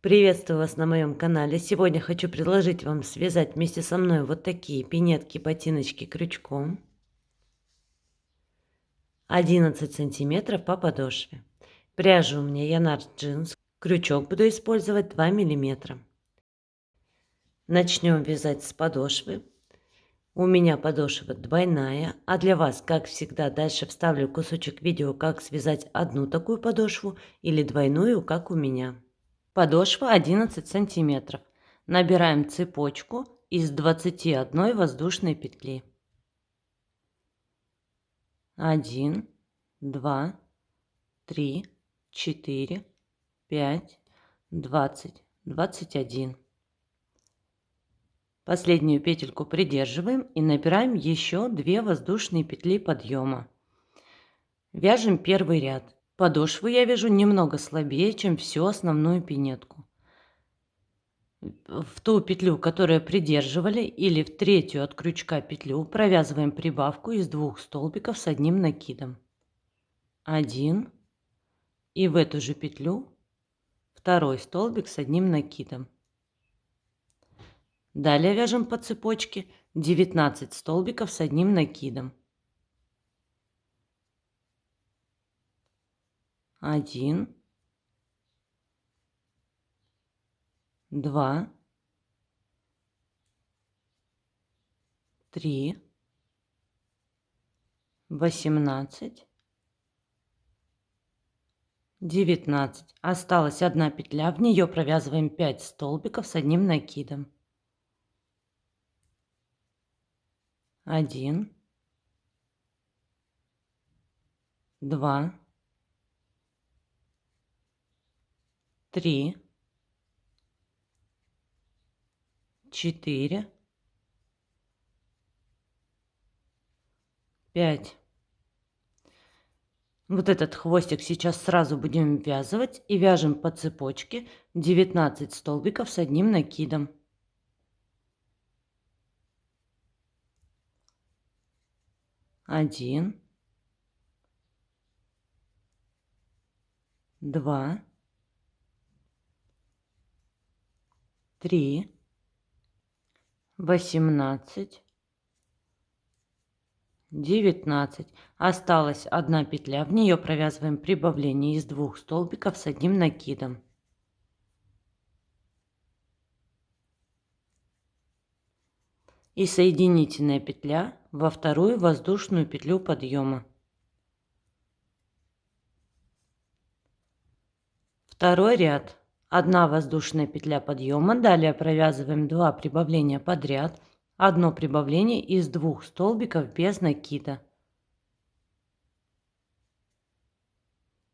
Приветствую вас на моем канале. Сегодня хочу предложить вам связать вместе со мной вот такие пинетки-ботиночки крючком. 11 сантиметров по подошве. Пряжа у меня Янар джинс. Крючок буду использовать 2 миллиметра. Начнем вязать с подошвы. У меня подошва двойная, а для вас, как всегда, дальше вставлю кусочек видео, как связать одну такую подошву или двойную, как у меня. Подошва 11 сантиметров. Набираем цепочку из 21 воздушной петли. 1, 2, 3, 4, 5, 20, 21. Последнюю петельку придерживаем и набираем еще 2 воздушные петли подъема. Вяжем первый ряд. Подошву я вяжу немного слабее, чем всю основную пинетку. В ту петлю, которую придерживали, или в третью от крючка петлю провязываем прибавку из 2 столбиков с одним накидом. 1, и в эту же петлю второй столбик с одним накидом. Далее вяжем по цепочке 19 столбиков с одним накидом. 1, 2, 3, 18, 19. Осталась одна петля, в нее провязываем 5 столбиков с одним накидом. 1, 2, 3, 4, 5. Вот этот хвостик сейчас сразу будем ввязывать и вяжем по цепочке 19 столбиков с одним накидом. 1, 2, 3, 18, 19. Осталась одна петля, в нее провязываем прибавление из 2 столбиков с одним накидом. И соединительная петля во вторую воздушную петлю подъема. Второй ряд. 1 воздушная петля подъема, далее провязываем 2 прибавления подряд, одно прибавление из 2 столбиков без накида.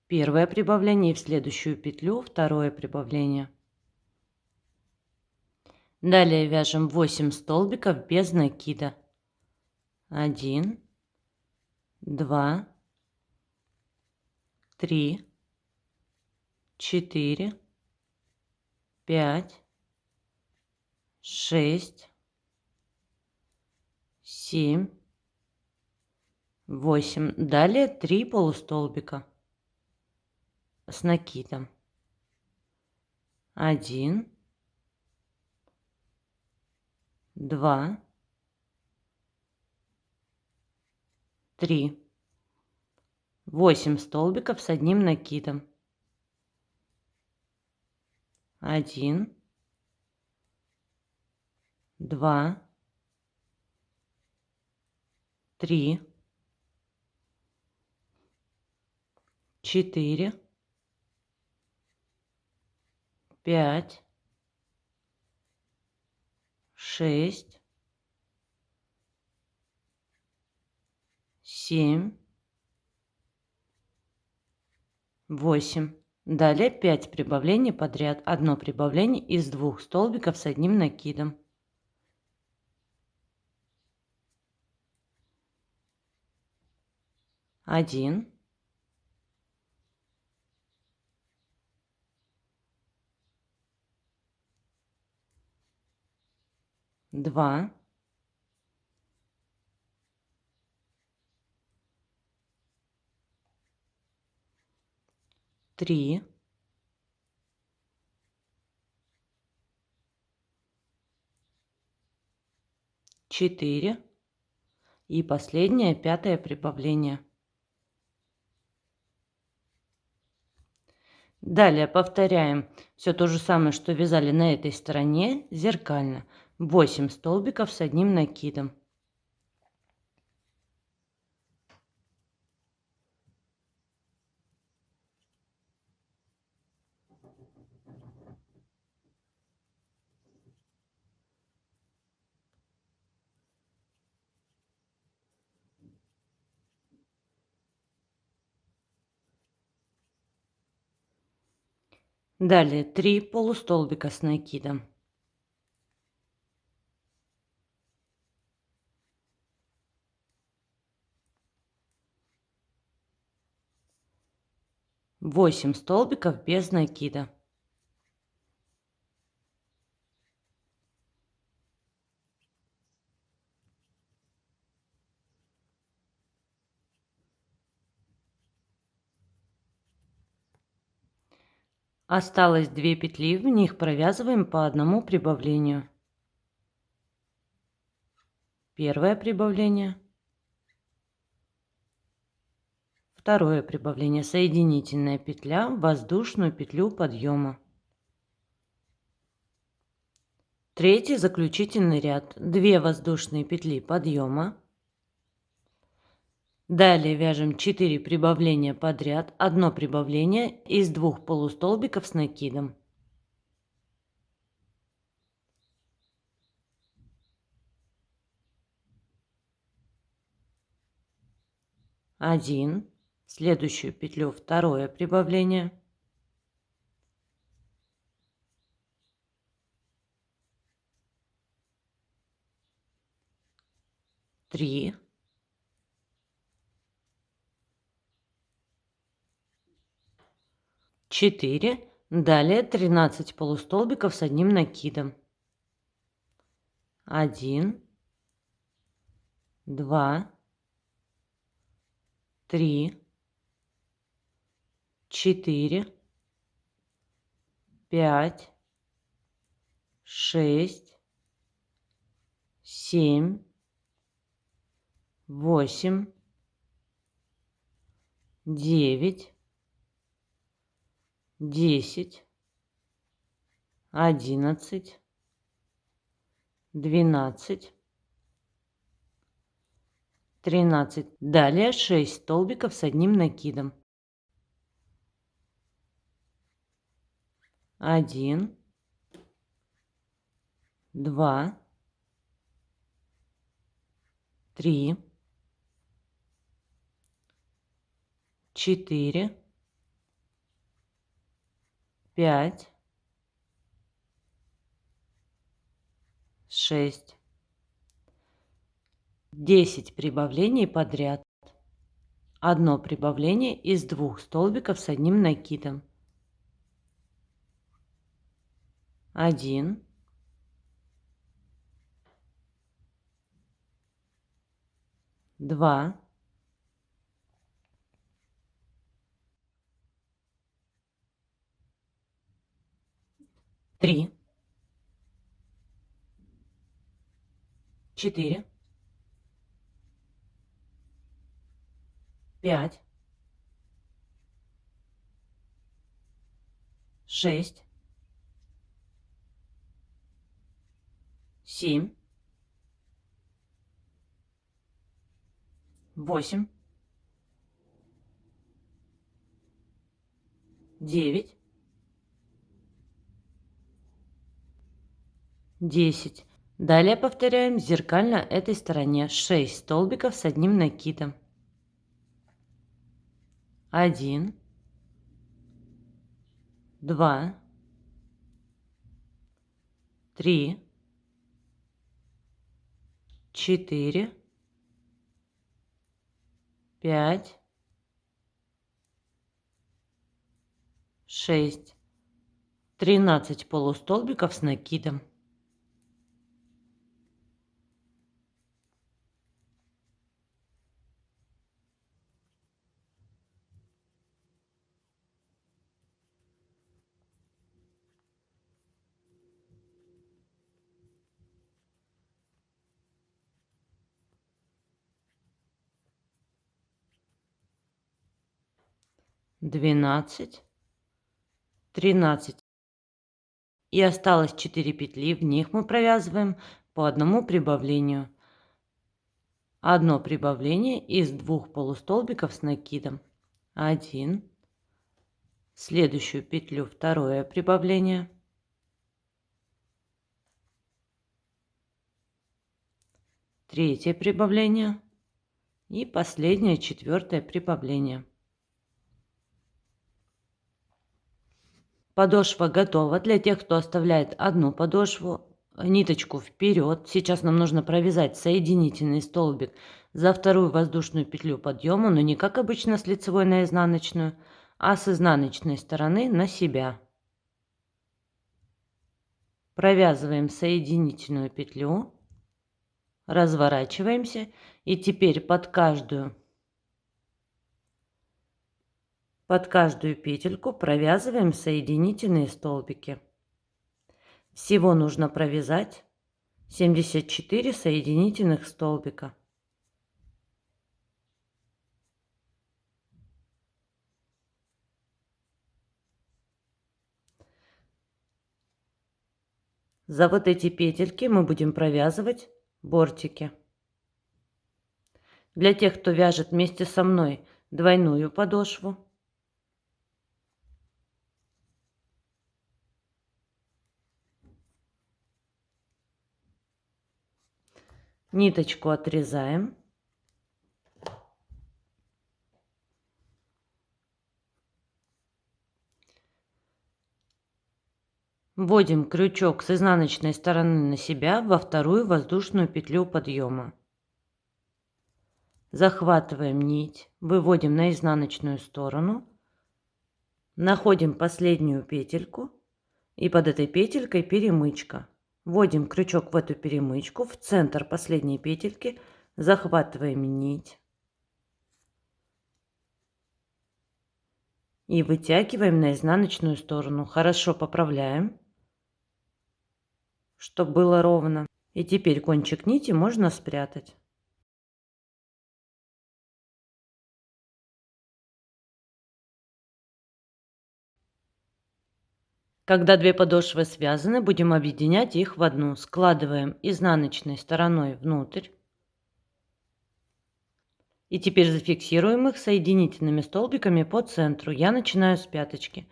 Первое прибавление и в следующую петлю второе прибавление. Далее вяжем 8 столбиков без накида. 1, 2, 3, 4, 5, 6, 7, 8. Далее 3 полустолбика с накидом. 1, 2, 3. 8 столбиков с одним накидом. 1, 2, 3, 4, 5, 6, 7, 8. Далее 5 прибавлений подряд. Одно прибавление из 2 столбиков с одним накидом. 1, 2, 3, 4 и последнее, пятое прибавление. Далее повторяем все то же самое, что вязали на этой стороне, зеркально. 8 столбиков с одним накидом. Далее 3 полустолбика с накидом. Восемь столбиков без накида. Осталось 2 петли, в них провязываем по одному прибавлению. Первое прибавление, второе прибавление, соединительная петля в воздушную петлю подъема. Третий заключительный ряд, 2 воздушные петли подъема. Далее вяжем 4 прибавления подряд, одно прибавление из 2 полустолбиков с накидом. 1, следующую петлю второе прибавление, 3, 4, далее 13 полустолбиков с одним накидом. 1, 2, 3, 4, 5, 6, 7, 8, 9, 10, 11, 12, 13. Далее 6 столбиков с одним накидом. 1, 2, 3, 4, 5, 6. 10 прибавлений подряд. Одно прибавление из 2 столбиков с одним накидом. 1, 2, 3, 4, 5, 6, 7, 8, 9, 10. Далее повторяем зеркально этой стороне 6 столбиков с одним накидом. 1, 2, 3, 4, 5, 6, 13 полустолбиков с накидом. 12, 13. И осталось 4 петли, в них мы провязываем по одному прибавлению. Одно прибавление из 2 полустолбиков с накидом. 1. В следующую петлю второе прибавление. Третье прибавление. И последнее, четвертое прибавление. Подошва готова. Для тех, кто оставляет одну подошву, ниточку вперед. Сейчас нам нужно провязать соединительный столбик за вторую воздушную петлю подъема, но не как обычно с лицевой на изнаночную, а с изнаночной стороны на себя. Провязываем соединительную петлю, разворачиваемся и теперь под каждую петельку провязываем соединительные столбики. Всего нужно провязать 74 соединительных столбика. За вот эти петельки мы будем провязывать бортики. Для тех, кто вяжет вместе со мной двойную подошву, ниточку отрезаем. Вводим крючок с изнаночной стороны на себя во вторую воздушную петлю подъема. Захватываем нить, выводим на изнаночную сторону, находим последнюю петельку и под этой петелькой перемычка. Вводим крючок в эту перемычку, в центр последней петельки, захватываем нить и вытягиваем на изнаночную сторону. Хорошо поправляем, чтобы было ровно. И теперь кончик нити можно спрятать. Когда две подошвы связаны, будем объединять их в одну. Складываем изнаночной стороной внутрь. И теперь зафиксируем их соединительными столбиками по центру. Я начинаю с пяточки.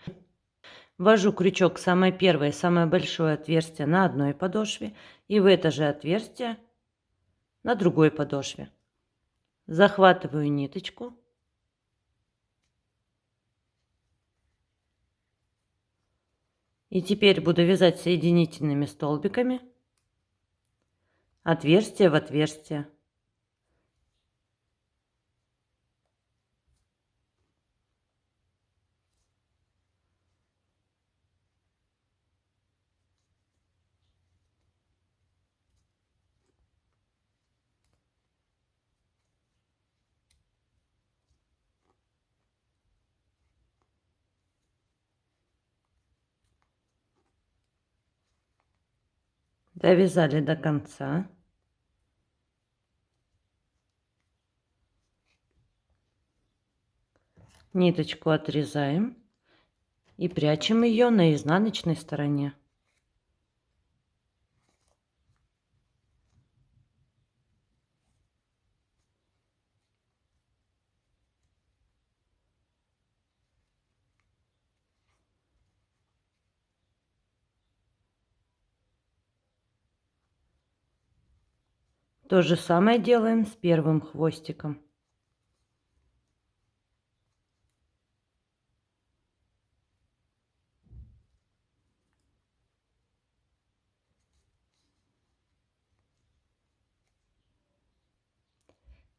Ввожу крючок в самое первое, самое большое отверстие на одной подошве и в это же отверстие на другой подошве. Захватываю ниточку. И теперь буду вязать соединительными столбиками отверстие в отверстие. Довязали до конца. Ниточку отрезаем и прячем ее на изнаночной стороне. То же самое делаем с первым хвостиком.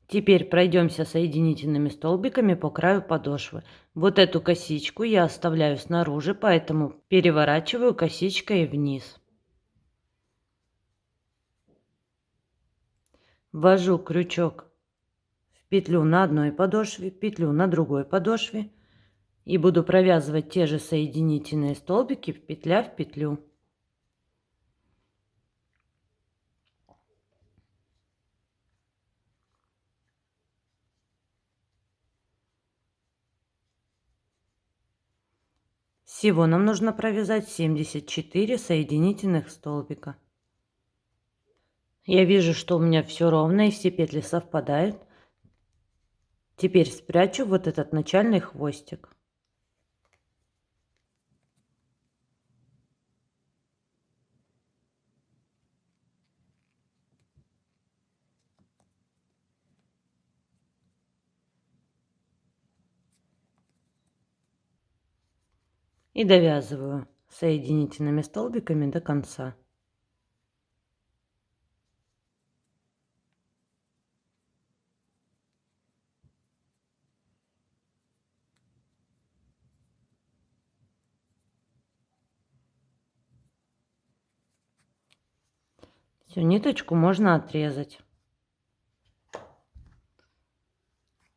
Теперь пройдемся соединительными столбиками по краю подошвы. Вот эту косичку я оставляю снаружи, поэтому переворачиваю косичкой вниз. Ввожу крючок в петлю на одной подошве, петлю на другой подошве и буду провязывать те же соединительные столбики петля в петлю. Всего нам нужно провязать 74 соединительных столбика. Я вижу, что у меня все ровно и все петли совпадают. Теперь спрячу вот этот начальный хвостик. И довязываю соединительными столбиками до конца. Всю ниточку можно отрезать.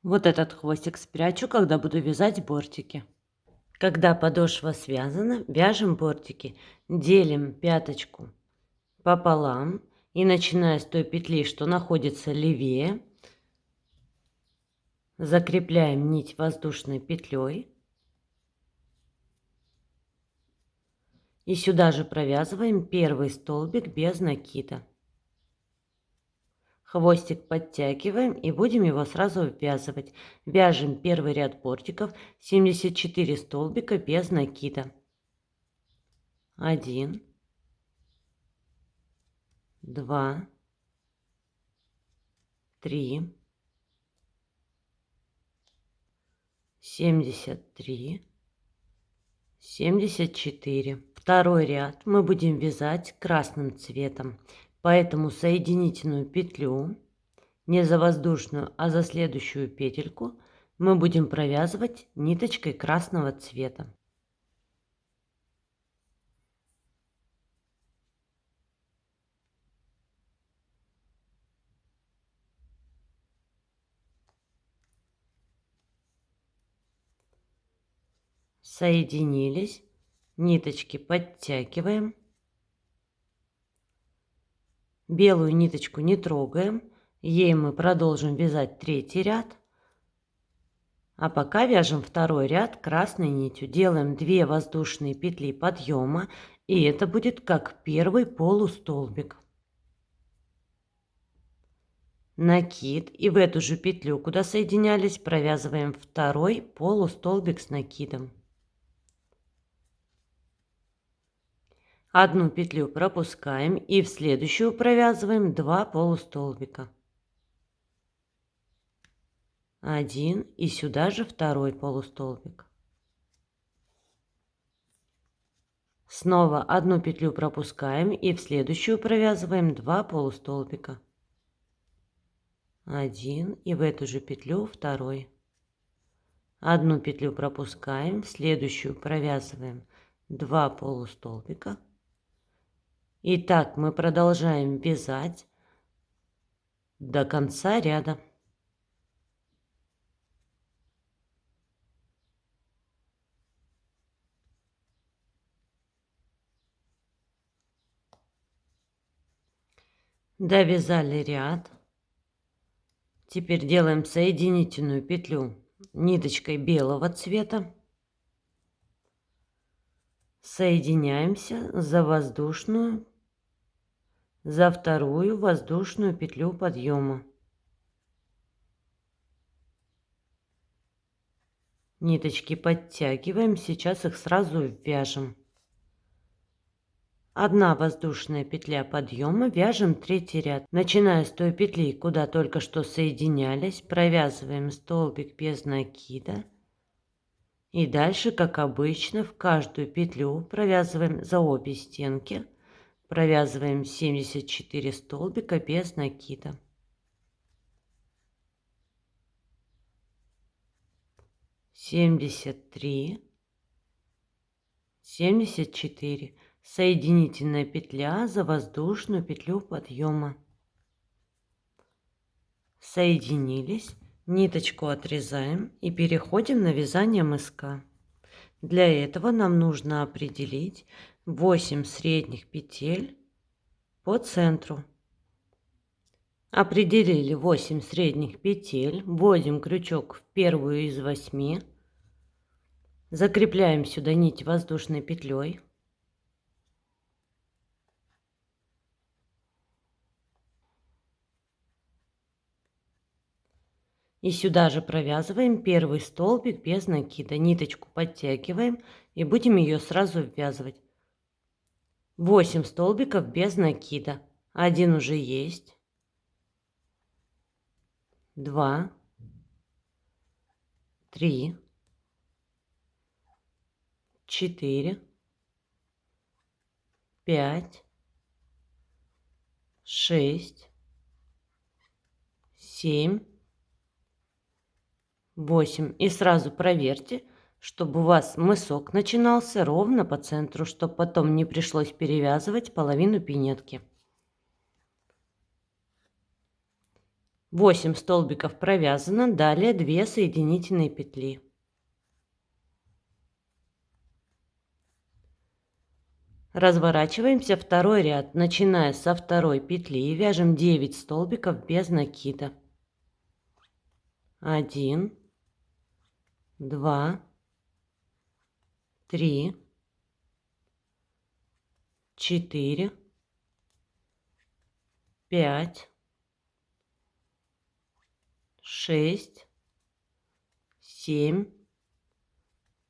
Вот этот хвостик спрячу, когда буду вязать бортики. Когда подошва связана, вяжем бортики. Делим пяточку пополам и начиная с той петли, что находится левее, закрепляем нить воздушной петлей. И сюда же провязываем первый столбик без накида. Хвостик подтягиваем и будем его сразу ввязывать. Вяжем первый ряд бортиков 74 столбика без накида. 1, 2, 3, 73, 74. Второй ряд мы будем вязать красным цветом, поэтому соединительную петлю, не за воздушную, а за следующую петельку, мы будем провязывать ниточкой красного цвета. Соединились, ниточки подтягиваем, белую ниточку не трогаем, ей мы продолжим вязать третий ряд, а пока вяжем второй ряд красной нитью. Делаем 2 воздушные петли подъема, и это будет как первый полустолбик. Накид, и в эту же петлю, куда соединялись, провязываем второй полустолбик с накидом. Одну петлю пропускаем и в следующую провязываем 2 полустолбика. 1 и сюда же второй полустолбик. Снова одну петлю пропускаем и в следующую провязываем 2 полустолбика. 1 и в эту же петлю второй. Одну петлю пропускаем, в следующую провязываем 2 полустолбика. И так мы продолжаем вязать до конца ряда. Довязали ряд. Теперь делаем соединительную петлю ниточкой белого цвета. Соединяемся за воздушную, за вторую воздушную петлю подъема. Ниточки подтягиваем, сейчас их сразу вяжем. Одна воздушная петля подъема, вяжем третий ряд. Начиная с той петли, куда только что соединялись, провязываем столбик без накида. И дальше, как обычно, в каждую петлю провязываем за обе стенки. Провязываем 74 столбика без накида. 73, 74. Соединительная петля за воздушную петлю подъема. Соединились, ниточку отрезаем и переходим на вязание мыска. Для этого нам нужно определить 8 средних петель по центру. Определили 8 средних петель, вводим крючок в первую из 8, Закрепляем сюда нить воздушной петлей. И сюда же провязываем первый столбик без накида. Ниточку подтягиваем и будем ее сразу ввязывать. 8 столбиков без накида. Один уже есть. 2, 3, 4, 5, 6, 7, 8. И сразу проверьте, чтобы у вас мысок начинался ровно по центру, чтобы потом не пришлось перевязывать половину пинетки. 8 столбиков провязано, далее 2 соединительные петли. Разворачиваемся второй ряд, начиная со второй петли, и вяжем 9 столбиков без накида. 1, 2, 3, 4, 5, 6, 7,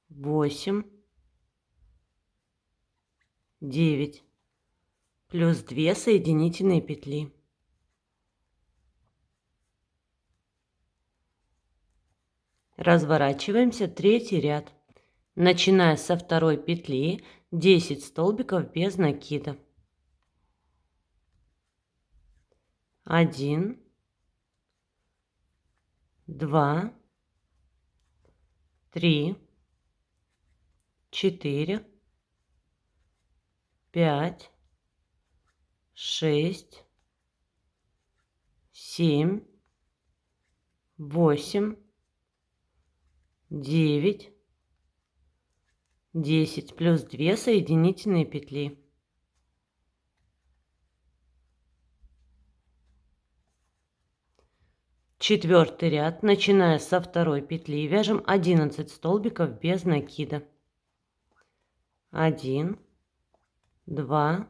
8, 9, плюс 2 соединительные петли. Разворачиваемся, третий ряд, начиная со второй петли, 10 столбиков без накида. 1, 2, 3, 4, 5, 6, 7, 8, 9, 10, плюс 2 соединительные петли. Четвертый ряд, начиная со второй петли, вяжем 11 столбиков без накида. 1, 2,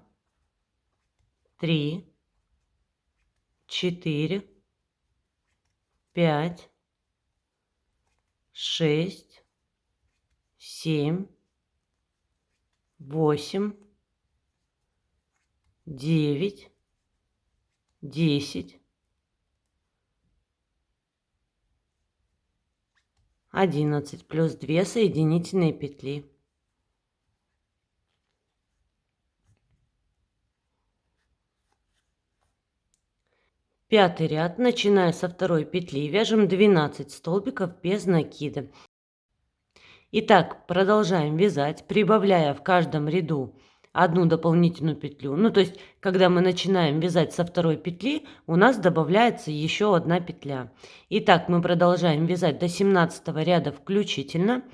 3, 4, 5, 6, 7, 8, 9, 10, 11, плюс 2 соединительные петли. Пятый ряд, начиная со второй петли, вяжем 12 столбиков без накида. Итак, продолжаем вязать, прибавляя в каждом ряду одну дополнительную петлю. Ну, то есть, когда мы начинаем вязать со второй петли, у нас добавляется еще одна петля. Итак, мы продолжаем вязать до 17 ряда включительно,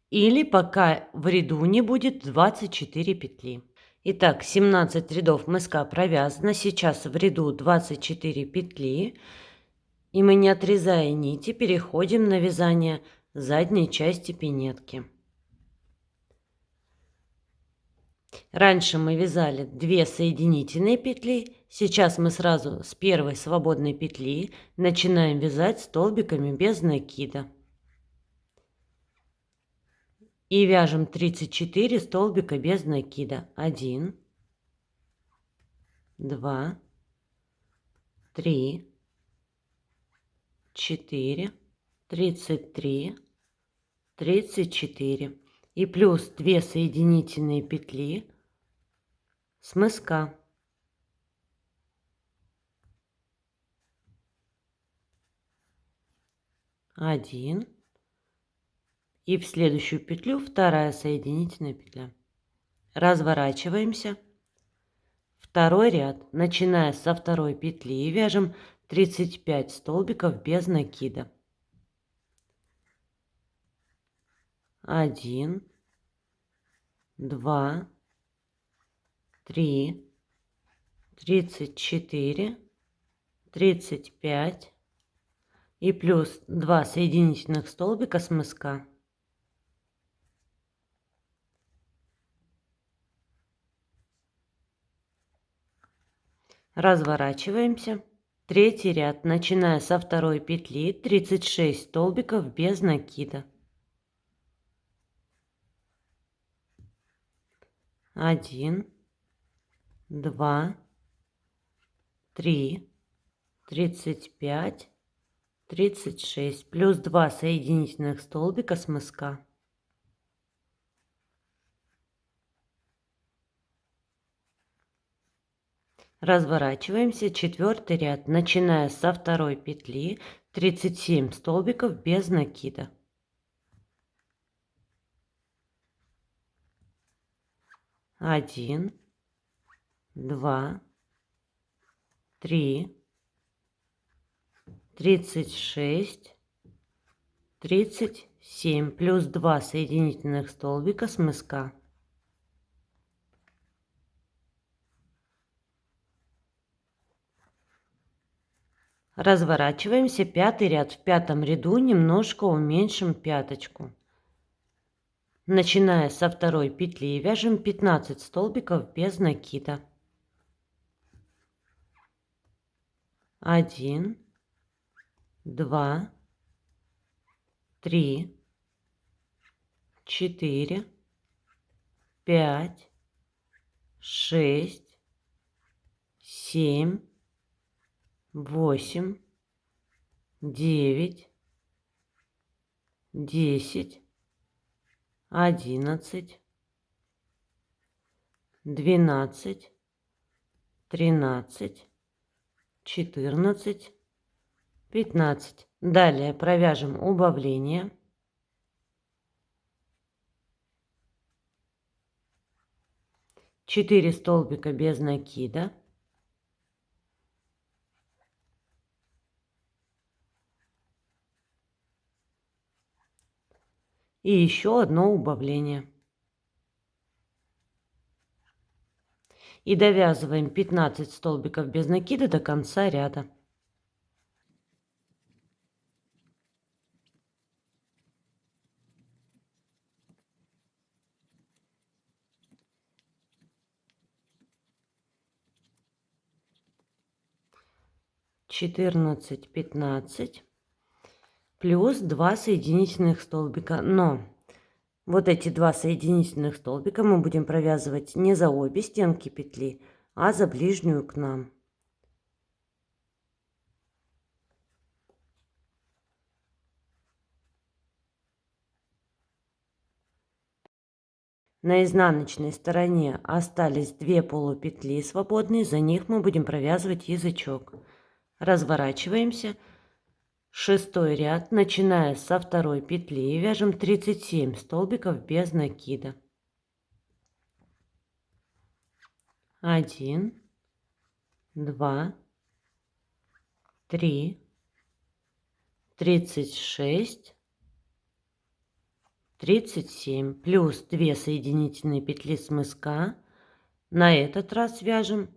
или пока в ряду не будет 24 петли. Итак, 17 рядов мыска провязано, сейчас в ряду 24 петли, и мы, не отрезая нити, переходим на вязание задней части пинетки. Раньше мы вязали 2 соединительные петли, сейчас мы сразу с первой свободной петли начинаем вязать столбиками без накида. И вяжем 34 столбика без накида. 1, 2, 3, 4, 33, 34. И плюс 2 соединительные петли с мыска. 1. И в следующую петлю вторая соединительная петля. Разворачиваемся. Второй ряд, начиная со второй петли, вяжем 35 столбиков без накида. 1, 2, 3, 34, 35 и плюс 2 соединительных столбика с мыска. Разворачиваемся. Третий ряд, начиная со второй петли, 36 столбиков без накида. 1, 2, 3, 35, 36, плюс 2 соединительных столбика с мыска. Разворачиваемся. Четвертый ряд, начиная со второй петли, 37 столбиков без накида. 1, 2, 3, 36, 37, плюс 2 соединительных столбика с мыска. Разворачиваемся. Пятый ряд. В пятом ряду немножко уменьшим пяточку. Начиная со второй петли, вяжем 15 столбиков без накида. 1, 2, 3, 4, 5, 6, 7, 8, 9, 10, 11, 12, 13, 14, 15. Далее провяжем убавление. Четыре столбика без накида. И еще одно убавление. И довязываем 15 столбиков без накида до конца ряда. Четырнадцать, 15, плюс 2 соединительных столбика. Но вот эти 2 соединительных столбика мы будем провязывать не за обе стенки петли, а за ближнюю к нам. На изнаночной стороне остались 2 полупетли свободные, за них мы будем провязывать язычок. Разворачиваемся. Шестой ряд, начиная со второй петли, вяжем 37 столбиков без накида. 1, 2, 3, 36, 37, плюс 2 соединительные петли с мыска. На этот раз вяжем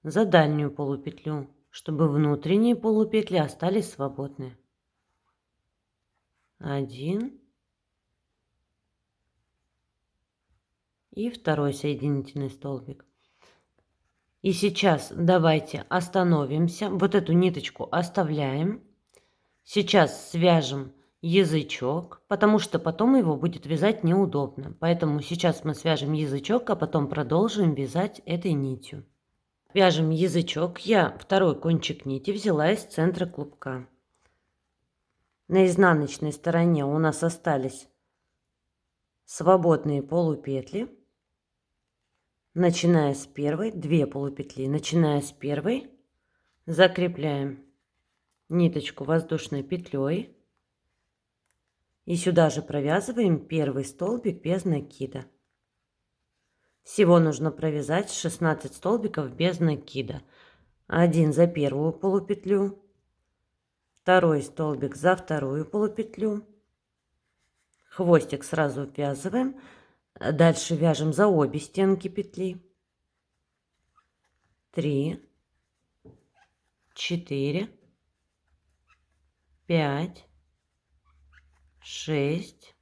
за дальнюю полупетлю, чтобы внутренние полупетли остались свободны. 1 и второй соединительный столбик. И сейчас давайте остановимся, вот эту ниточку оставляем. Сейчас свяжем язычок, потому что потом его будет вязать неудобно. Поэтому сейчас мы свяжем язычок, а потом продолжим вязать этой нитью. Вяжем язычок. Я второй кончик нити взяла из центра клубка. На изнаночной стороне у нас остались свободные полупетли. Начиная с первой, 2 полупетли, начиная с первой, закрепляем ниточку воздушной петлей и сюда же провязываем первый столбик без накида. Всего нужно провязать 16 столбиков без накида. Один за первую полупетлю, второй столбик за вторую полупетлю, хвостик сразу ввязываем. Дальше вяжем за обе стенки петли. 3, 4, 5, 6,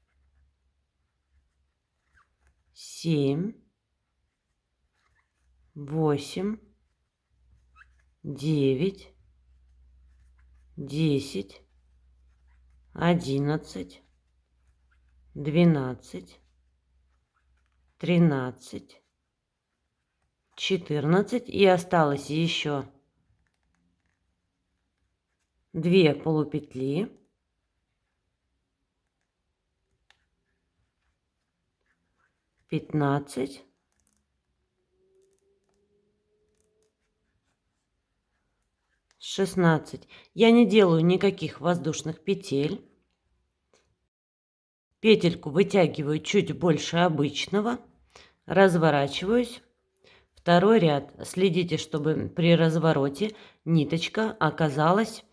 7, 8, 9, 10, 11, 12, 13, 14 и осталось еще 2 полупетли, 15, 16. Я не делаю никаких воздушных петель. Петельку вытягиваю чуть больше обычного, разворачиваюсь. Второй ряд. Следите, чтобы при развороте ниточка оказалась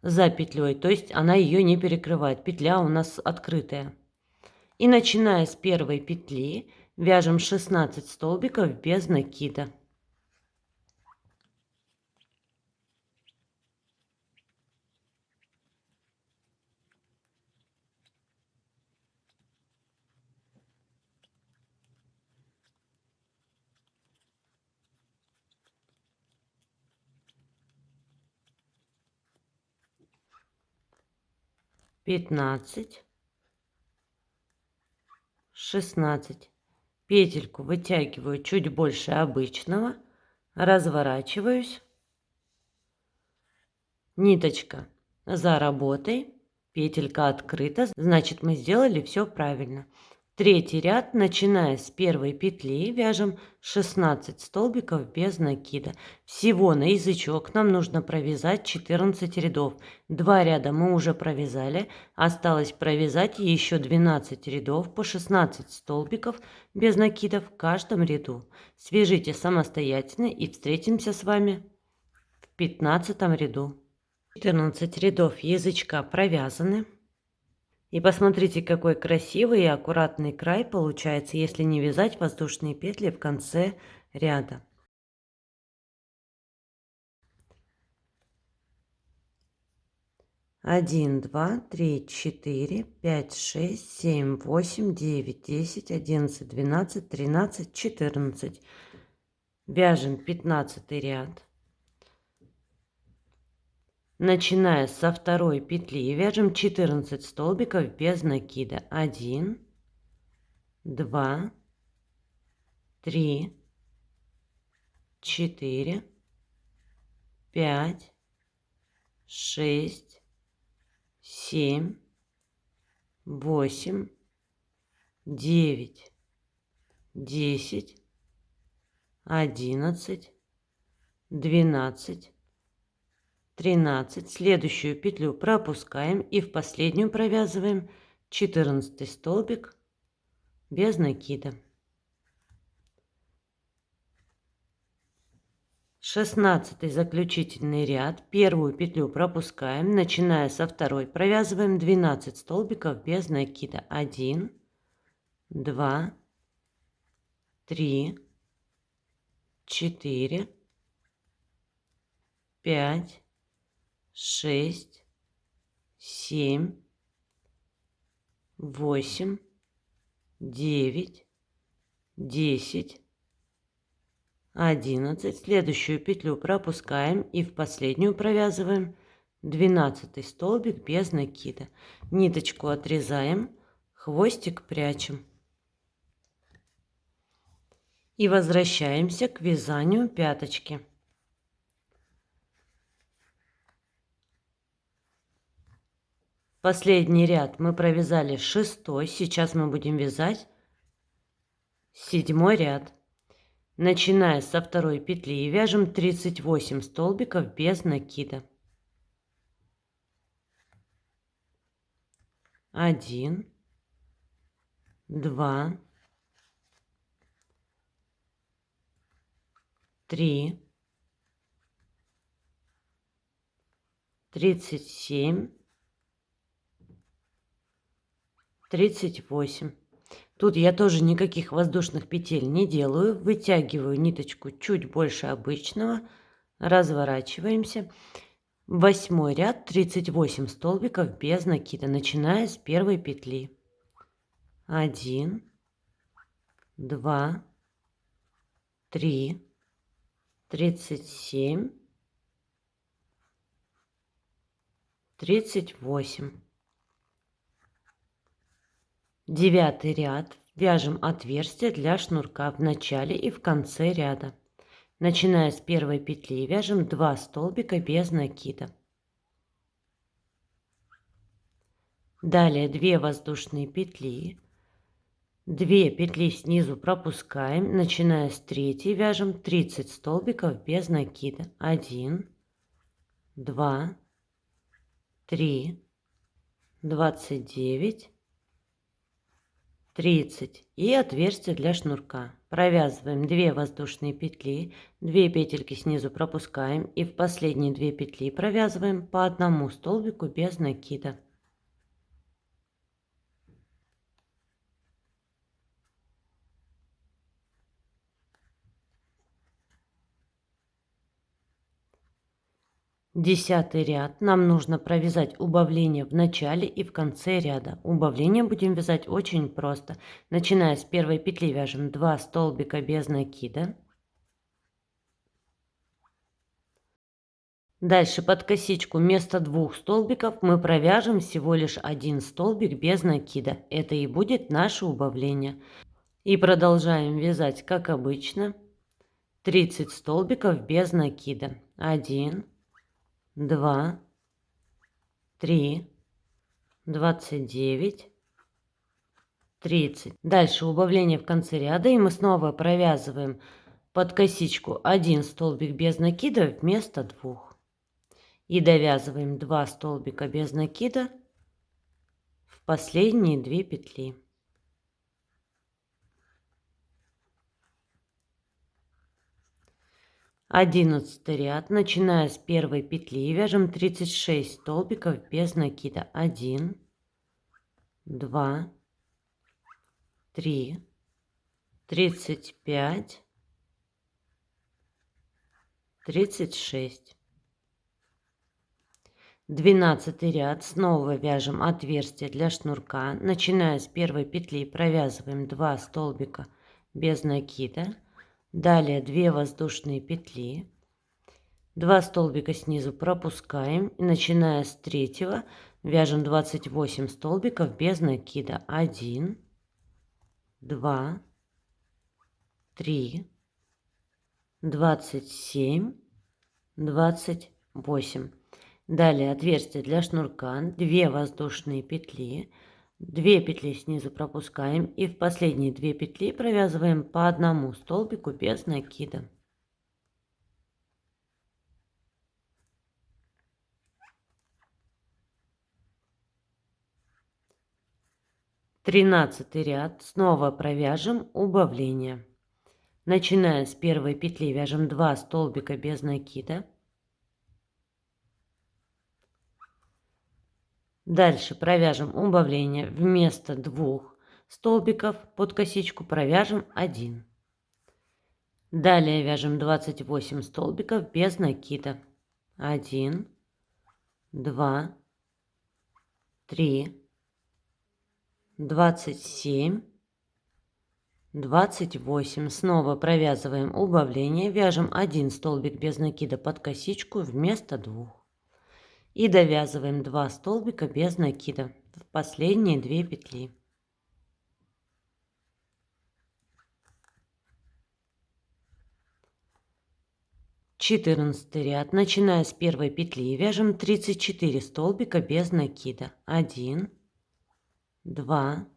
за петлей, то есть она ее не перекрывает. Петля у нас открытая. И начиная с первой петли вяжем 16 столбиков без накида. Пятнадцать, 16. Петельку вытягиваю чуть больше обычного, разворачиваюсь. Ниточка за работой, петелька открыта, значит мы сделали все правильно. Третий ряд, начиная с первой петли, вяжем 16 столбиков без накида. Всего на язычок нам нужно провязать 14 рядов. 2 ряда мы уже провязали, осталось провязать еще 12 рядов по 16 столбиков без накида в каждом ряду. Свяжите самостоятельно и встретимся с вами в 15 ряду. 14 рядов язычка провязаны. И посмотрите, какой красивый и аккуратный край получается, если не вязать воздушные петли в конце ряда. Один, два, три, четыре, пять, шесть, семь, восемь, девять, 10, 11, 12, 13, 14. Вяжем 15 ряд. Начиная со второй петли вяжем 14 столбиков без накида. 1, 2, 3, 4, 5, 6, 7, 8, 9, 10, 11, 12, 13. Следующую петлю пропускаем и в последнюю провязываем 14 столбик без накида. 16 заключительный ряд. Первую петлю пропускаем, начиная со второй провязываем 12 столбиков без накида. 1, 2, 3, 4, 5, 6, 7, 8, 9, 10, 11. Следующую петлю пропускаем и в последнюю провязываем 12 столбик без накида. Ниточку отрезаем, хвостик прячем. И возвращаемся к вязанию пяточки. Последний ряд мы провязали 6, сейчас мы будем вязать 7 ряд. Начиная со второй петли вяжем 38 столбиков без накида. 1, 2, 3, 37, 38. Тут я тоже никаких воздушных петель не делаю. Вытягиваю ниточку чуть больше обычного. Разворачиваемся. 8 ряд, 38 столбиков без накида, начиная с первой петли. 1, 2, 3, 37, 38. 9 ряд. Вяжем отверстие для шнурка в начале и в конце ряда. Начиная с первой петли, вяжем 2 столбика без накида. Далее 2 воздушные петли. 2 петли снизу пропускаем. Начиная с третьей, вяжем 30 столбиков без накида. 1, 2, 3, 29, 30 и отверстие для шнурка. Провязываем 2 воздушные петли, 2 петельки снизу пропускаем и в последние 2 петли провязываем по одному столбику без накида. Десятый ряд. Нам нужно провязать убавление в начале и в конце ряда. Убавление будем вязать очень просто. Начиная с первой петли вяжем 2 столбика без накида. Дальше под косичку вместо 2 столбиков мы провяжем всего лишь 1 столбик без накида. Это и будет наше убавление. И продолжаем вязать как обычно. 30 столбиков без накида. 1, 2, 3, 29, 30. Дальше убавление в конце ряда, и мы снова провязываем под косичку 1 столбик без накида вместо 2. И довязываем 2 столбика без накида в последние 2 петли. 11 ряд. Начиная с первой петли вяжем 36 столбиков без накида. 1, 2, 3, 35, 36. 12 ряд. Снова вяжем отверстие для шнурка. Начиная с первой петли провязываем 2 столбика без накида. Далее 2 воздушные петли. 2 столбика снизу пропускаем. И начиная с третьего вяжем 28 столбиков без накида. 1, 2, 3, 27, 28. Далее отверстие для шнурка, 2 воздушные петли, 2 петли снизу пропускаем и в последние 2 петли провязываем по одному столбику без накида. Тринадцатый ряд. Снова провяжем убавление. Начиная с первой петли вяжем 2 столбика без накида. Дальше провяжем убавление. Вместо 2 столбиков под косичку провяжем 1. Далее вяжем 28 столбиков без накида. 1, 2, 3, 27, 28. Снова провязываем убавление. Вяжем 1 столбик без накида под косичку вместо 2. И довязываем 2 столбика без накида в последние 2 петли. Четырнадцатый ряд. Начиная с первой петли вяжем 34 столбика без накида. 1, 2,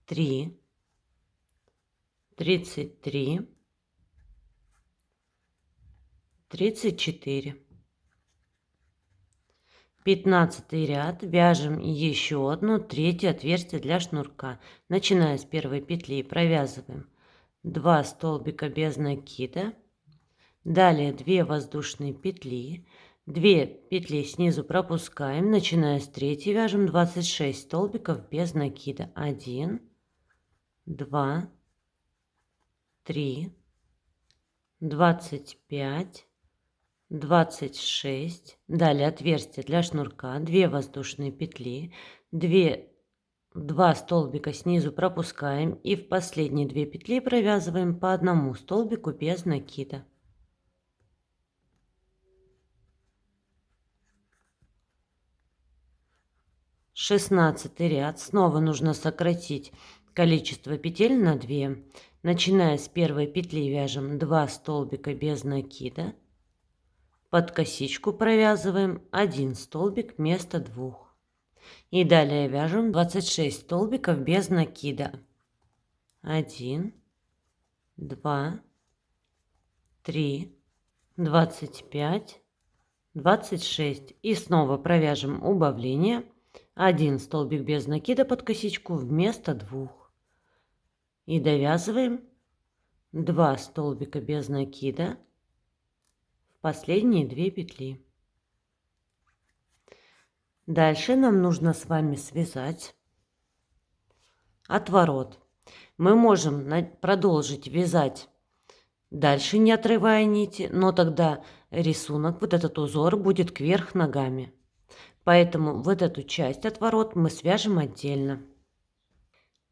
3, 33, 34. 15 ряд. Вяжем еще одно третье отверстие для шнурка. Начиная с первой петли провязываем 2 столбика без накида. Далее 2 воздушные петли. 2 петли снизу пропускаем. Начиная с третьей вяжем 26 столбиков без накида. 1, 2, 3, 25, 26. Далее отверстие для шнурка, 2 воздушные петли, 2 столбика снизу пропускаем и в последние 2 петли провязываем по одному столбику без накида. 16 ряд. Снова нужно сократить количество петель на 2. Начиная с первой петли вяжем 2 столбика без накида. Под косичку провязываем 1 столбик вместо 2. И далее вяжем 26 столбиков без накида. 1, 2, 3, 25, 26. И снова провяжем убавление. 1 столбик без накида под косичку вместо 2. И довязываем 2 столбика без накида в последние 2 петли. Дальше нам нужно с вами связать отворот. Мы можем продолжить вязать дальше, не отрывая нити, но тогда рисунок, вот этот узор, будет кверх ногами. Поэтому вот эту часть отворот мы свяжем отдельно.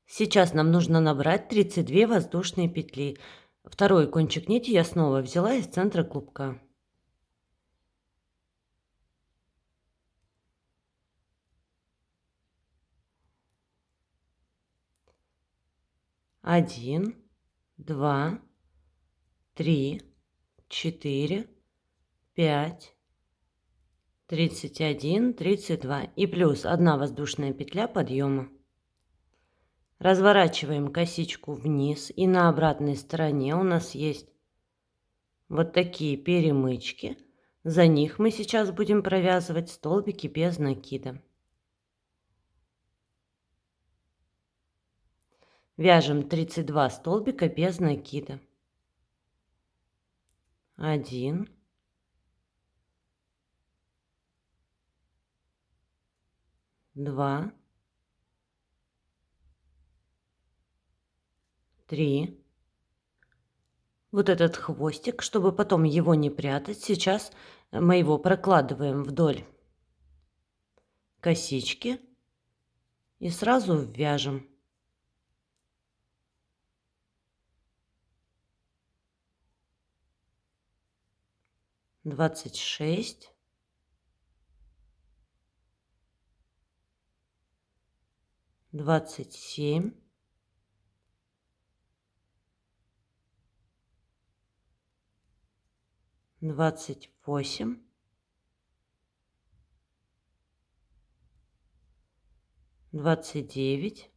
Сейчас нам нужно набрать 32 воздушные петли. Второй кончик нити я снова взяла из центра клубка. Один, 2, 3, 4, 5, 31, 32 и плюс 1 воздушная петля подъема. Разворачиваем косичку вниз, и на обратной стороне у нас есть вот такие перемычки. За них мы сейчас будем провязывать столбики без накида. Вяжем 32 столбика без накида. 1, 2, 3. Вот этот хвостик, чтобы потом его не прятать, сейчас мы его прокладываем вдоль косички и сразу вяжем. 26, 27, 28, 29,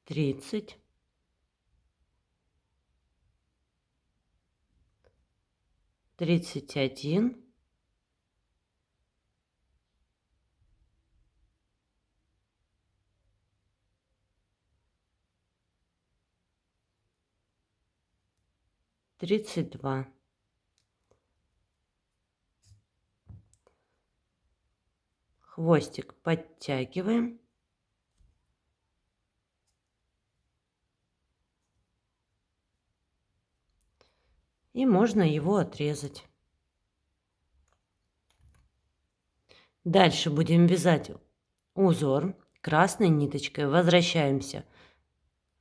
30, 31, 32. Хвостик подтягиваем. И можно его отрезать. Дальше будем вязать узор красной ниточкой. Возвращаемся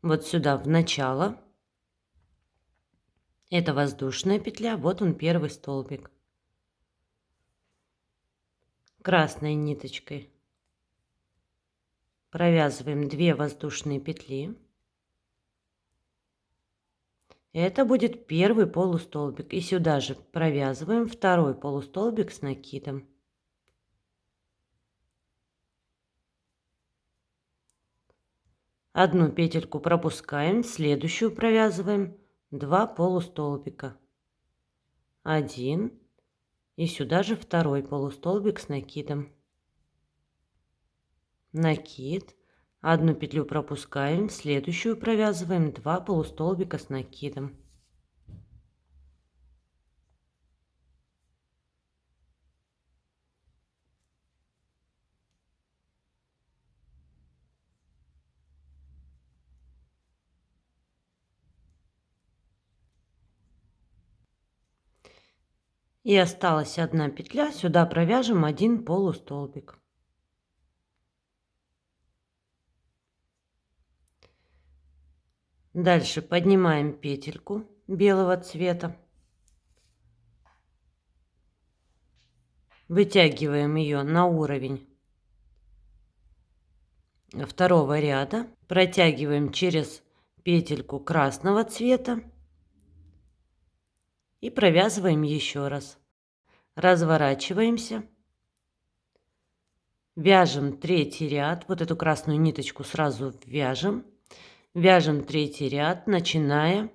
вот сюда в начало. Это воздушная петля, вот он первый столбик. Красной ниточкой провязываем 2 воздушные петли. Это будет первый полустолбик. И сюда же провязываем второй полустолбик с накидом. Одну петельку пропускаем, следующую провязываем 2 полустолбика. 1 и сюда же второй полустолбик с накидом. Накид. Одну петлю пропускаем, следующую провязываем 2 полустолбика с накидом. И осталась одна петля, сюда провяжем 1 полустолбик. Дальше поднимаем петельку белого цвета. Вытягиваем ее на уровень второго ряда, протягиваем через петельку красного цвета и провязываем еще раз. Разворачиваемся, вяжем третий ряд, вот эту красную ниточку сразу вяжем, вяжем третий ряд, начиная,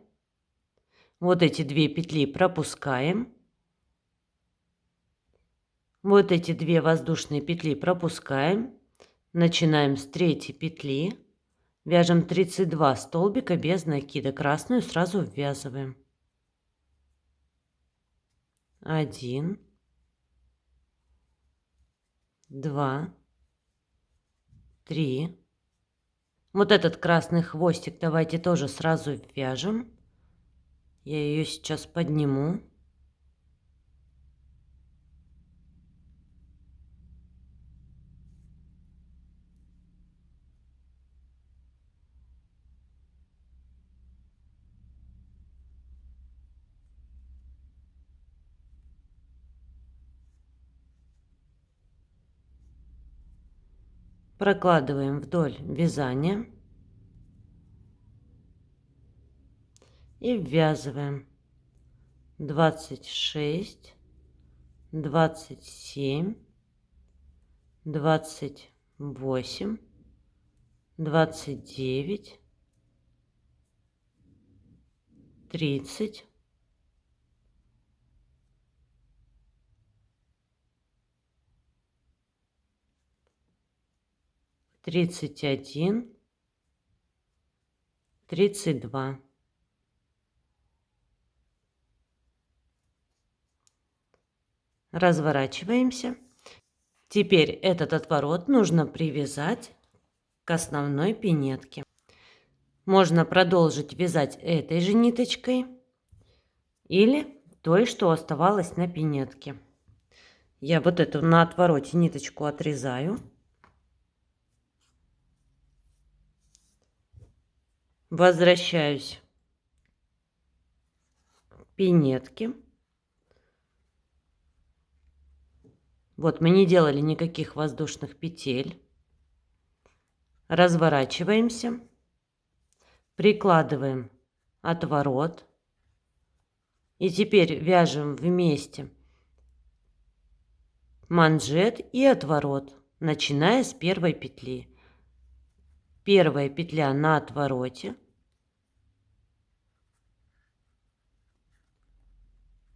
вот эти 2 петли пропускаем, вот эти 2 воздушные петли пропускаем, начинаем с третьей петли, вяжем 32 столбика без накида, красную сразу ввязываем. 1, 2, 3. Вот этот красный хвостик давайте тоже сразу вяжем. Я ее сейчас подниму. Прокладываем вдоль вязания и ввязываем 26, 27, 28, 29, 30, 31, 32. Разворачиваемся. Теперь этот отворот нужно привязать к основной пинетке. Можно продолжить вязать этой же ниточкой или той, что оставалось на пинетке. Я вот эту на отвороте ниточку отрезаю. Возвращаюсь к пинетке. Вот мы не делали никаких воздушных петель. Разворачиваемся. Прикладываем отворот. И теперь вяжем вместе манжет и отворот, начиная с первой петли. Первая петля на отвороте.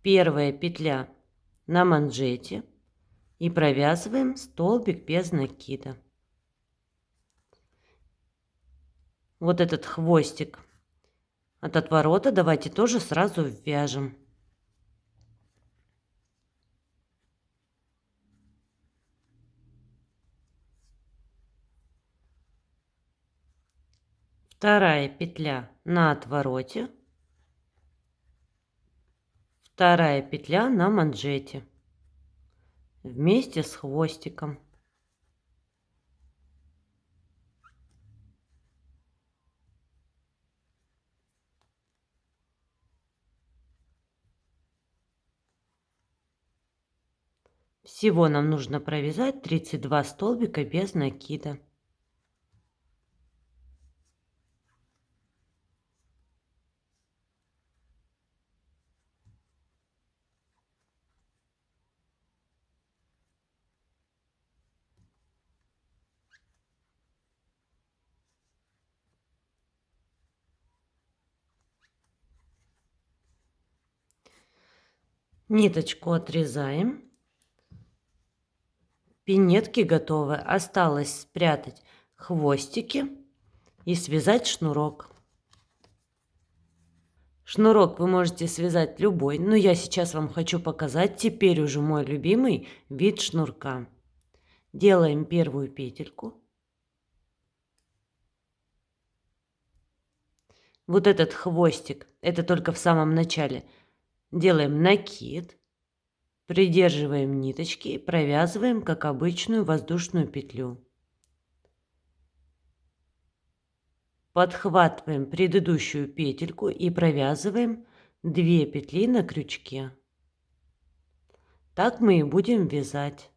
Первая петля на манжете. И провязываем столбик без накида. Вот этот хвостик от отворота давайте тоже сразу ввяжем. Вторая петля на отвороте. Вторая петля на манжете. Вместе с хвостиком. Всего нам нужно провязать 32 столбика без накида. Ниточку отрезаем. Пинетки готовы. Осталось спрятать хвостики и связать шнурок. Шнурок вы можете связать любой, но я сейчас вам хочу показать теперь уже мой любимый вид шнурка. Делаем первую петельку. Вот этот хвостик, это только в самом начале. Делаем накид, придерживаем ниточки и провязываем как обычную воздушную петлю. Подхватываем предыдущую петельку и провязываем 2 петли на крючке. Так мы и будем вязать.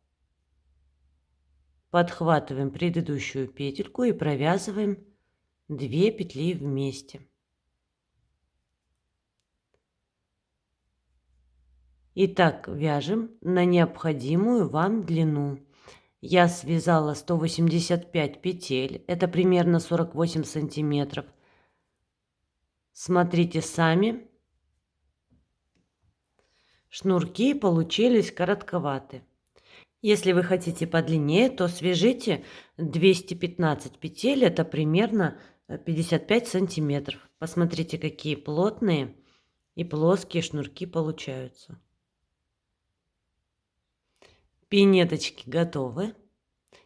Подхватываем предыдущую петельку и провязываем 2 петли вместе. И так вяжем на необходимую вам длину. Я связала 185 петель, это примерно 48 сантиметров. Смотрите сами. Шнурки получились коротковаты. Если вы хотите подлиннее, то свяжите 215 петель, это примерно 55 сантиметров. Посмотрите, какие плотные и плоские шнурки получаются. Пинеточки готовы.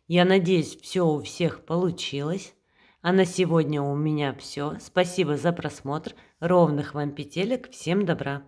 Я надеюсь, все у всех получилось. А на сегодня у меня все. Спасибо за просмотр. Ровных вам петелек. Всем добра.